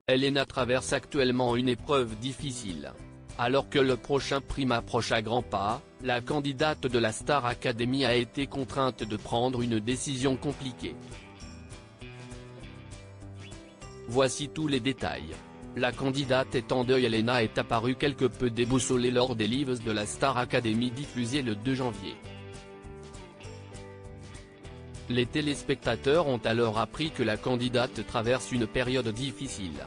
Elena traverse actuellement une épreuve difficile. Alors que le prochain prime approche à grands pas, la candidate de la Star Academy a été contrainte de prendre une décision compliquée. Voici tous les détails. La candidate est en deuil. Elena est apparue quelque peu déboussolée lors des lives de la Star Academy diffusés le 2 janvier. Les téléspectateurs ont alors appris que la candidate traverse une période difficile.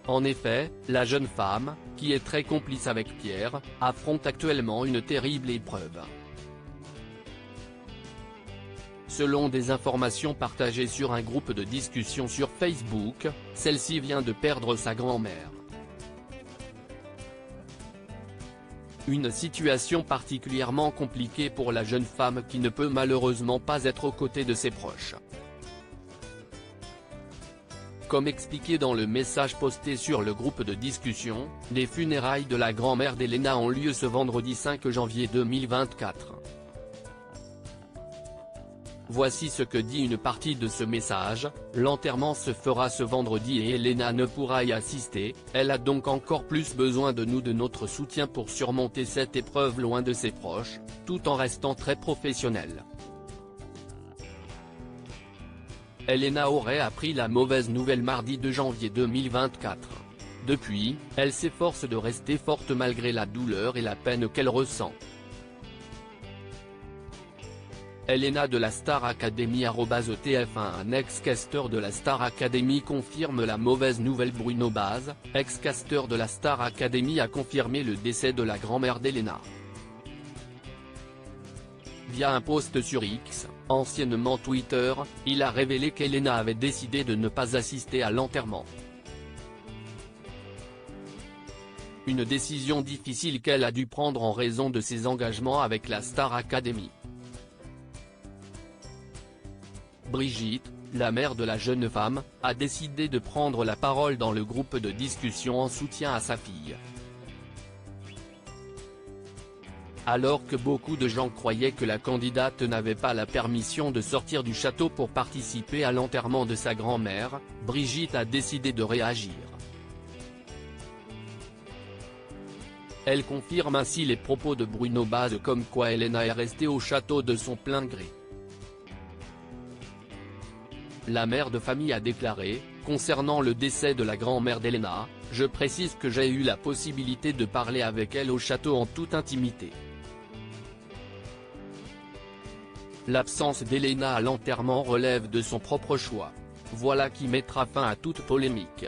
En effet, la jeune femme, qui est très complice avec Pierre, affronte actuellement une terrible épreuve. Selon des informations partagées sur un groupe de discussion sur Facebook, celle-ci vient de perdre sa grand-mère. Une situation particulièrement compliquée pour la jeune femme qui ne peut malheureusement pas être aux côtés de ses proches. Comme expliqué dans le message posté sur le groupe de discussion, les funérailles de la grand-mère d'Elena ont lieu ce vendredi 5 janvier 2024. Voici ce que dit une partie de ce message: l'enterrement se fera ce vendredi et Elena ne pourra y assister, elle a donc encore plus besoin de nous, de notre soutien pour surmonter cette épreuve loin de ses proches, tout en restant très professionnelle. Elena aurait appris la mauvaise nouvelle mardi 2 janvier 2024. Depuis, elle s'efforce de rester forte malgré la douleur et la peine qu'elle ressent. Elena de la Star Academy @TF1. Un ex-casteur de la Star Academy confirme la mauvaise nouvelle. Bruno Baz, ex-casteur de la Star Academy, a confirmé le décès de la grand-mère d'Elena. Via un post sur X, anciennement Twitter, il a révélé qu'Elena avait décidé de ne pas assister à l'enterrement. Une décision difficile qu'elle a dû prendre en raison de ses engagements avec la Star Academy. Brigitte, la mère de la jeune femme, a décidé de prendre la parole dans le groupe de discussion en soutien à sa fille. Alors que beaucoup de gens croyaient que la candidate n'avait pas la permission de sortir du château pour participer à l'enterrement de sa grand-mère, Brigitte a décidé de réagir. Elle confirme ainsi les propos de Bruno Baz comme quoi Elena est restée au château de son plein gré. La mère de famille a déclaré, concernant le décès de la grand-mère d'Elena, « Je précise que j'ai eu la possibilité de parler avec elle au château en toute intimité. L'absence d'Elena à l'enterrement relève de son propre choix. Voilà qui mettra fin à toute polémique.